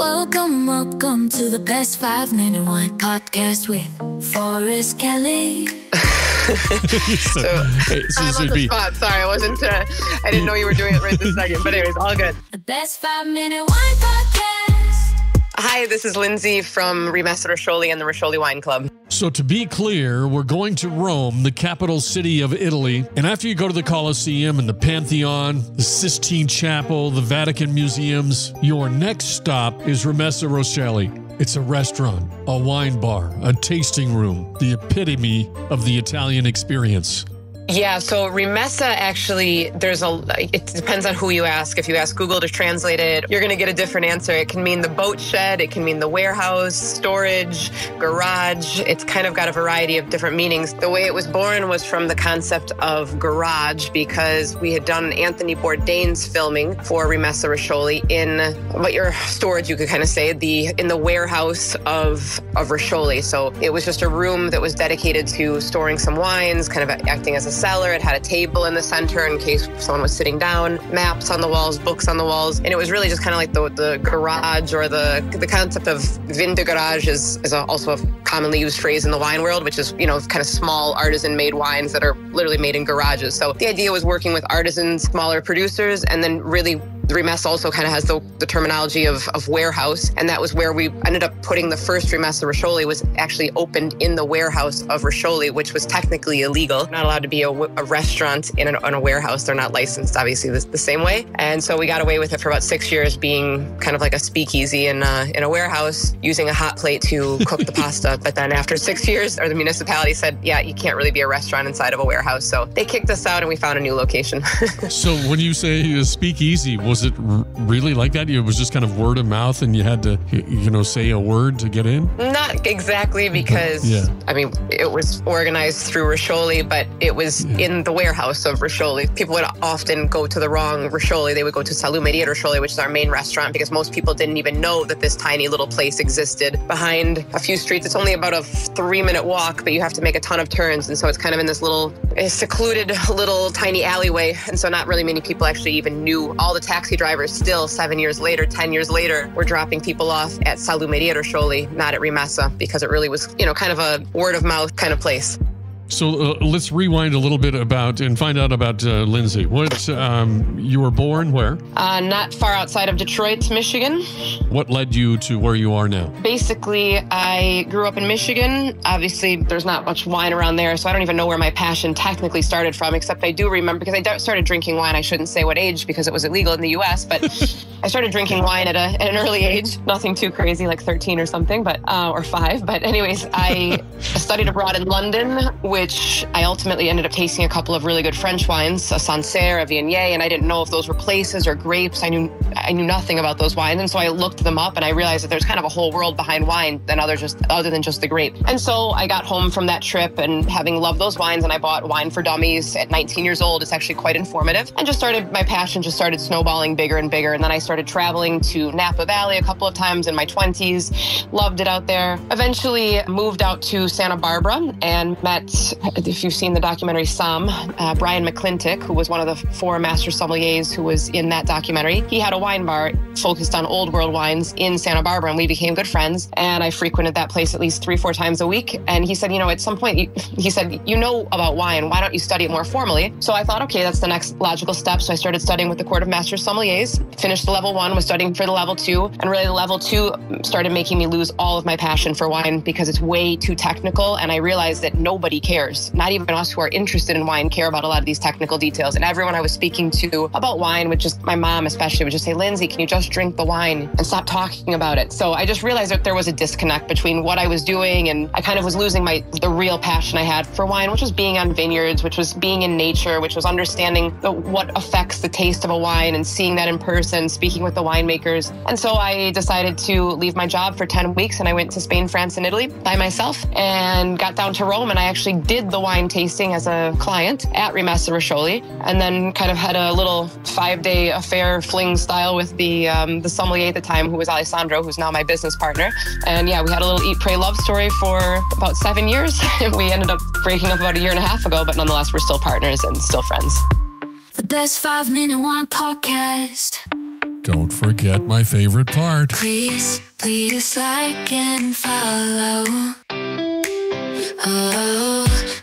Welcome to the Best 5 Minute Wine Podcast with Forrest Kelly. I'm on the spot. Sorry, I didn't know you were doing it right this second. But anyways, all good. The Best 5 Minute Wine Podcast. Hi, this is Lindsay from Remasa Riccioli and the Roscioli Wine Club. So to be clear, we're going to Rome, the capital city of Italy. And after you go to the Colosseum and the Pantheon, the Sistine Chapel, the Vatican museums, your next stop is Remasa Riccioli. It's a restaurant, a wine bar, a tasting room, the epitome of the Italian experience. Yeah, so Rimessa actually, it depends on who you ask. If you ask Google to translate it, you're going to get a different answer. It can mean the boat shed, it can mean the warehouse, storage, garage. It's kind of got a variety of different meanings. The way it was born was from the concept of garage because we had done Anthony Bourdain's filming for Remasa Riccioli in what your storage, you could kind of say, in the warehouse of Roscioli. So it was just a room that was dedicated to storing some wines, kind of acting as a cellar. It had a table in the center in case someone was sitting down, maps on the walls, books on the walls. And it was really just kind of like the garage, or the concept of vin de garage is also a commonly used phrase in the wine world, which is, kind of small artisan made wines that are literally made in garages. So the idea was working with artisans, smaller producers, and then really Rimessa also kind of has the terminology of warehouse, and that was where we ended up putting the first Remasa Riccioli was actually opened in the warehouse of Roscioli, which was technically illegal. Not allowed to be a restaurant in a warehouse. They're not licensed, obviously, the same way. And so we got away with it for about 6 years, being kind of like a speakeasy in a warehouse, using a hot plate to cook the pasta. But then after 6 years, the municipality said, yeah, you can't really be a restaurant inside of a warehouse. So they kicked us out and we found a new location. So when you say speakeasy, was it really like that? It was just kind of word of mouth and you had to, say a word to get in? Not exactly, because, it was organized through Roscioli, but it was in the warehouse of Roscioli. People would often go to the wrong Roscioli. They would go to Sommelier Roscioli, which is our main restaurant, because most people didn't even know that this tiny little place existed behind a few streets. It's only about a 3-minute walk, but you have to make a ton of turns. And so it's kind of in this secluded little tiny alleyway. And so not really many people actually even knew. All the taxi drivers still 7 years later, 10 years later, were dropping people off at Sommelier Roscioli, not at Rimessa, because it really was, kind of a word of mouth kind of place. So let's rewind a little bit and find out about Lindsay. You were born where? Not far outside of Detroit, Michigan. What led you to where you are now? Basically, I grew up in Michigan. Obviously, there's not much wine around there, so I don't even know where my passion technically started from, except I do remember, because I started drinking wine. I shouldn't say what age because it was illegal in the U.S., but I started drinking wine at an early age. Nothing too crazy, like 13 or something, or 5. But anyways, I studied abroad in London, which I ultimately ended up tasting a couple of really good French wines, a Sancerre, a Viognier, and I didn't know if those were places or grapes. I knew nothing about those wines, and so I looked them up, and I realized that there's kind of a whole world behind wine other than just the grape. And so I got home from that trip, and having loved those wines, and I bought Wine for Dummies at 19 years old. It's actually quite informative, and my passion started snowballing bigger and bigger. And then I started traveling to Napa Valley a couple of times in my 20s, loved it out there. Eventually moved out to Santa Barbara and met, if you've seen the documentary Brian McClintock, who was one of the 4 master sommeliers who was in that documentary. He had a wine bar focused on old world wines in Santa Barbara, and we became good friends. And I frequented that place at least 3-4 times a week. And he said, at some point, he said, about wine, why don't you study it more formally? So I thought, okay, that's the next logical step. So I started studying with the Court of Master Sommeliers, finished the level 1, was studying for the level 2. And really the level 2 started making me lose all of my passion for wine because it's way too technical. And I realized that nobody cares. Not even us who are interested in wine care about a lot of these technical details. And everyone I was speaking to about wine my mom especially, would just say, Lindsay, can you just drink the wine and stop talking about it? So I just realized that there was a disconnect between what I was doing, and I kind of was losing the real passion I had for wine, which was being on vineyards, which was being in nature, which was understanding what affects the taste of a wine and seeing that in person, speaking with the winemakers. And so I decided to leave my job for 10 weeks, and I went to Spain, France, and Italy by myself and got down to Rome, and I actually did the wine tasting as a client at Remasa Riccioli, and then kind of had a little 5-day affair fling style with the sommelier at the time, who was Alessandro, who's now my business partner. And yeah, we had a little eat, pray, love story for about 7 years. We ended up breaking up about 1.5 years ago, but nonetheless, we're still partners and still friends. The Best 5 Minute Wine Podcast. don't forget my favorite part. Please, please like and follow. Oh,